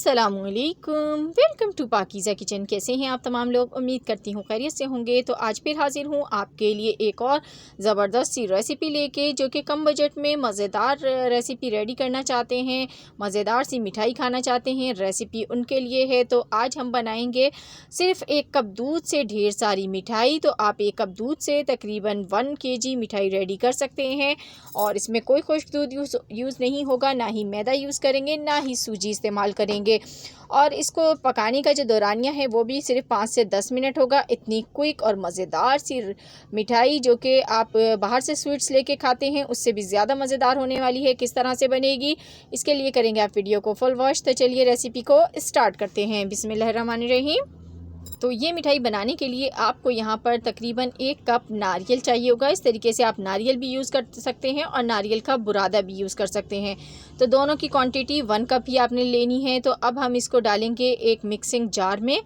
अस्सलामुअलैकुम, welcome to Pakeezah kitchen. कैसे हैं आप तमाम लोग? उम्मीद करती हूँ खैरियत से होंगे। तो आज फिर हाजिर हूँ आपके लिए एक और ज़बरदस्त सी रेसिपी लेके, जो कि कम बजट में मज़ेदार रेसिपी रेडी करना चाहते हैं, मज़ेदार सी मिठाई खाना चाहते हैं, रेसिपी उनके लिए है। तो आज हम बनाएंगे सिर्फ़ 1 कप दूध से ढेर सारी मिठाई। तो आप 1 कप दूध से तकरीबन 1 kg मिठाई रेडी कर सकते हैं। और इसमें कोई खुश्क दूध यूज़ नहीं होगा, ना ही मैदा यूज़ करेंगे, ना ही सूजी इस्तेमाल करेंगे। और इसको पकाने का जो दौरानिया है वो भी सिर्फ 5 से 10 मिनट होगा। इतनी क्विक और मज़ेदार सी मिठाई, जो कि आप बाहर से स्वीट्स लेके खाते हैं उससे भी ज़्यादा मज़ेदार होने वाली है। किस तरह से बनेगी इसके लिए करेंगे आप वीडियो को फुल वॉच। तो चलिए रेसिपी को स्टार्ट करते हैं। बिस्मिल्लाहिर्रहमानिर्रहीम। तो ये मिठाई बनाने के लिए आपको यहाँ पर तकरीबन 1 कप नारियल चाहिए होगा। इस तरीके से आप नारियल भी यूज़ कर सकते हैं और नारियल का बुरादा भी यूज़ कर सकते हैं। तो दोनों की क्वांटिटी 1 कप ही आपने लेनी है। तो अब हम इसको डालेंगे एक मिक्सिंग जार में,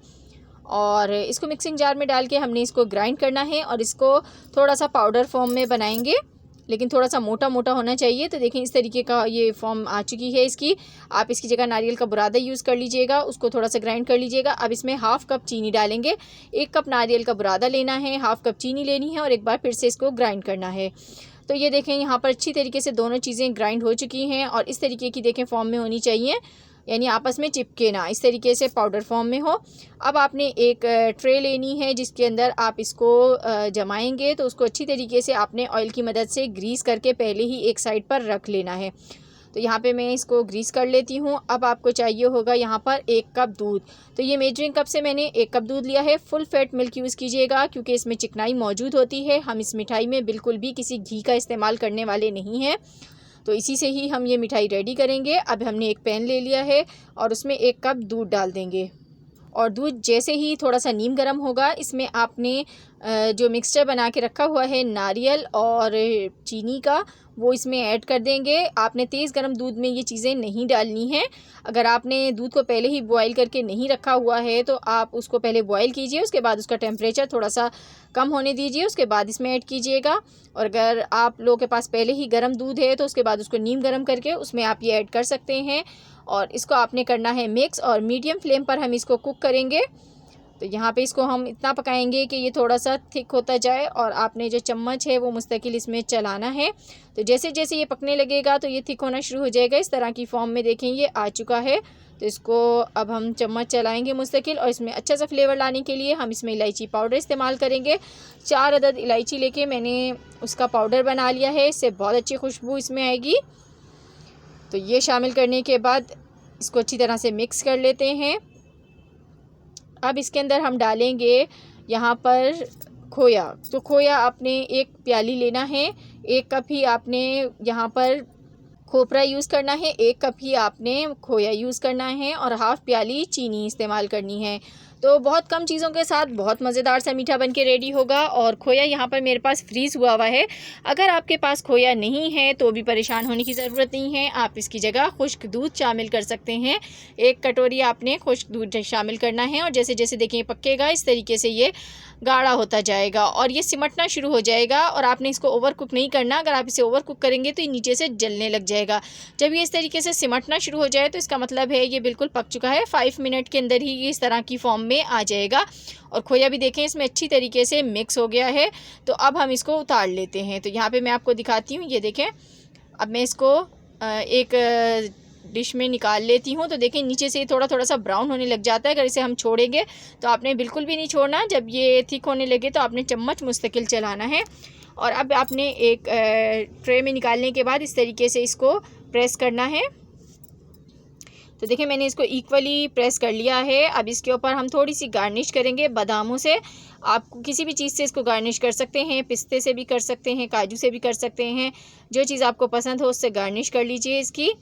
और इसको मिक्सिंग जार में डाल के हमने इसको ग्राइंड करना है और इसको थोड़ा सा पाउडर फॉर्म में बनाएंगे, लेकिन थोड़ा सा मोटा मोटा होना चाहिए। तो देखें इस तरीके का ये फॉर्म आ चुकी है इसकी। आप इसकी जगह नारियल का बुरादा यूज़ कर लीजिएगा, उसको थोड़ा सा ग्राइंड कर लीजिएगा। अब इसमें हाफ़ कप चीनी डालेंगे। 1 कप नारियल का बुरादा लेना है, हाफ़ कप चीनी लेनी है और एक बार फिर से इसको ग्राइंड करना है। तो ये देखें यहाँ पर अच्छी तरीके से दोनों चीज़ें ग्राइंड हो चुकी हैं और इस तरीके की देखें फॉर्म में होनी चाहिए, यानी आपस में चिपके ना, इस तरीके से पाउडर फॉर्म में हो। अब आपने एक ट्रे लेनी है जिसके अंदर आप इसको जमाएंगे। तो उसको अच्छी तरीके से आपने ऑयल की मदद से ग्रीस करके पहले ही एक साइड पर रख लेना है। तो यहाँ पे मैं इसको ग्रीस कर लेती हूँ। अब आपको चाहिए होगा यहाँ पर 1 कप दूध। तो ये मेजरिंग कप से मैंने 1 कप दूध लिया है। फुल फैट मिल्क यूज़ कीजिएगा क्योंकि इसमें चिकनाई मौजूद होती है। हम इस मिठाई में बिल्कुल भी किसी घी का इस्तेमाल करने वाले नहीं हैं। तो इसी से ही हम ये मिठाई रेडी करेंगे। अब हमने एक पैन ले लिया है और उसमें 1 कप दूध डाल देंगे। और दूध जैसे ही थोड़ा सा नीम गर्म होगा, इसमें आपने जो मिक्सचर बना के रखा हुआ है नारियल और चीनी का, वो इसमें ऐड कर देंगे। आपने तेज़ गर्म दूध में ये चीज़ें नहीं डालनी हैं। अगर आपने दूध को पहले ही बॉईल करके नहीं रखा हुआ है तो आप उसको पहले बॉईल कीजिए, उसके बाद उसका टेम्परेचर थोड़ा सा कम होने दीजिए, उसके बाद इसमें ऐड कीजिएगा। और अगर आप लोगों के पास पहले ही गर्म दूध है तो उसके बाद उसको नीम गर्म करके उसमें आप ये ऐड कर सकते हैं। और इसको आपने करना है मिक्स, और मीडियम फ्लेम पर हम इसको कुक करेंगे। तो यहाँ पे इसको हम इतना पकाएंगे कि ये थोड़ा सा थिक होता जाए और आपने जो चम्मच है वो मुस्तकिल इसमें चलाना है। तो जैसे जैसे ये पकने लगेगा तो ये थिक होना शुरू हो जाएगा। इस तरह की फॉर्म में देखें ये आ चुका है। तो इसको अब हम चम्मच चलाएंगे मुस्तकिल, और इसमें अच्छा सा फ्लेवर लाने के लिए हम इसमें इलायची पाउडर इस्तेमाल करेंगे। 4 अदद इलायची लेके मैंने उसका पाउडर बना लिया है, इससे बहुत अच्छी खुशबू इसमें आएगी। तो ये शामिल करने के बाद इसको अच्छी तरह से मिक्स कर लेते हैं। अब इसके अंदर हम डालेंगे यहाँ पर खोया। तो खोया आपने 1 प्याली लेना है। 1 कप ही आपने यहाँ पर खोपरा यूज़ करना है, 1 कप ही आपने खोया यूज़ करना है और हाफ़ प्याली चीनी इस्तेमाल करनी है। तो बहुत कम चीज़ों के साथ बहुत मज़ेदार सा मीठा बन के रेडी होगा। और खोया यहाँ पर मेरे पास फ्रीज़ हुआ है। अगर आपके पास खोया नहीं है तो भी परेशान होने की ज़रूरत नहीं है, आप इसकी जगह खुश्क दूध शामिल कर सकते हैं। 1 कटोरी आपने खुश्क दूध शामिल करना है और जैसे जैसे देखें पकेगा इस तरीके से ये गाढ़ा होता जाएगा और ये सिमटना शुरू हो जाएगा। और आपने इसको ओवर कुक नहीं करना, अगर आप इसे ओवर कुक करेंगे तो ये नीचे से जलने लग जाएगा। जब ये इस तरीके से सिमटना शुरू हो जाए तो इसका मतलब है ये बिल्कुल पक चुका है। 5 मिनट के अंदर ही ये इस तरह की फॉर्म में आ जाएगा। और खोया भी देखें इसमें अच्छी तरीके से मिक्स हो गया है। तो अब हम इसको उतार लेते हैं। तो यहाँ पे मैं आपको दिखाती हूँ, ये देखें। अब मैं इसको एक डिश में निकाल लेती हूँ। तो देखें नीचे से थोड़ा थोड़ा सा ब्राउन होने लग जाता है। अगर इसे हम छोड़ेंगे तो आपने बिल्कुल भी नहीं छोड़ना। जब ये थिक होने लगे तो आपने चम्मच मुस्तकिल चलाना है। और अब आपने एक ट्रे में निकालने के बाद इस तरीके से इसको प्रेस करना है। तो देखिए मैंने इसको इक्वली प्रेस कर लिया है। अब इसके ऊपर हम थोड़ी सी गार्निश करेंगे बादामों से। आप किसी भी चीज़ से इसको गार्निश कर सकते हैं, पिस्ते से भी कर सकते हैं, काजू से भी कर सकते हैं। जो चीज़ आपको पसंद हो उससे गार्निश कर लीजिए इसकी।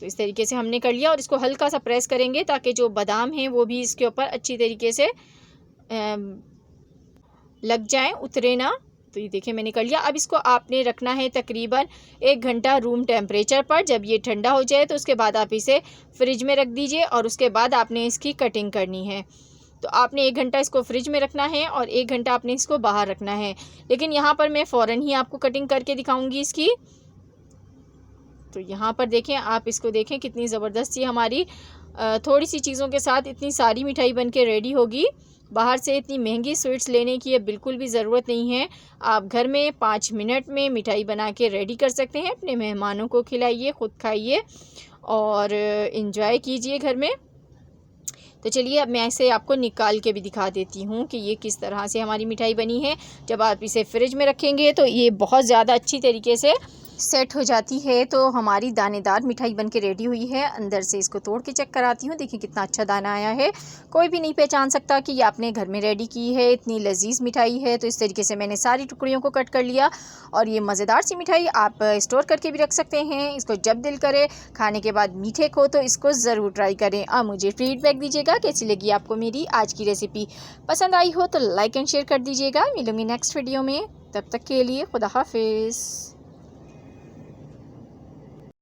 तो इस तरीके से हमने कर लिया और इसको हल्का सा प्रेस करेंगे ताकि जो बादाम हैं वो भी इसके ऊपर अच्छी तरीके से लग जाएं, उतरे ना। तो ये देखिए मैंने कर लिया। अब इसको आपने रखना है तकरीबन 1 घंटा रूम टेम्परेचर पर। जब ये ठंडा हो जाए तो उसके बाद आप इसे फ्रिज में रख दीजिए और उसके बाद आपने इसकी कटिंग करनी है। तो आपने 1 घंटा इसको फ्रिज में रखना है और 1 घंटा आपने इसको बाहर रखना है। लेकिन यहाँ पर मैं फ़ौरन ही आपको कटिंग करके दिखाऊंगी इसकी। तो यहाँ पर देखें, आप इसको देखें कितनी ज़बरदस्त सी हमारी थोड़ी सी चीज़ों के साथ इतनी सारी मिठाई बन के रेडी होगी। बाहर से इतनी महंगी स्वीट्स लेने की अब बिल्कुल भी ज़रूरत नहीं है। आप घर में 5 मिनट में मिठाई बना के रेडी कर सकते हैं। अपने मेहमानों को खिलाइए, ख़ुद खाइए और इन्जॉय कीजिए घर में। तो चलिए अब मैं इसे आपको निकाल के भी दिखा देती हूँ कि ये किस तरह से हमारी मिठाई बनी है। जब आप इसे फ्रिज में रखेंगे तो ये बहुत ज़्यादा अच्छी तरीके से सेट हो जाती है। तो हमारी दानेदार मिठाई बन के रेडी हुई है। अंदर से इसको तोड़ के चेक कराती हूँ। देखिए कितना अच्छा दाना आया है। कोई भी नहीं पहचान सकता कि ये आपने घर में रेडी की है। इतनी लजीज मिठाई है। तो इस तरीके से मैंने सारी टुकड़ियों को कट कर लिया और ये मज़ेदार सी मिठाई आप स्टोर करके भी रख सकते हैं। इसको जब दिल करे खाने के बाद मीठे को तो इसको ज़रूर ट्राई करें। अब मुझे फीडबैक दीजिएगा कैसी लगी आपको मेरी आज की रेसिपी। पसंद आई हो तो लाइक एंड शेयर कर दीजिएगा। मिलूंगी नेक्स्ट वीडियो में, तब तक के लिए खुदा हाफिज़।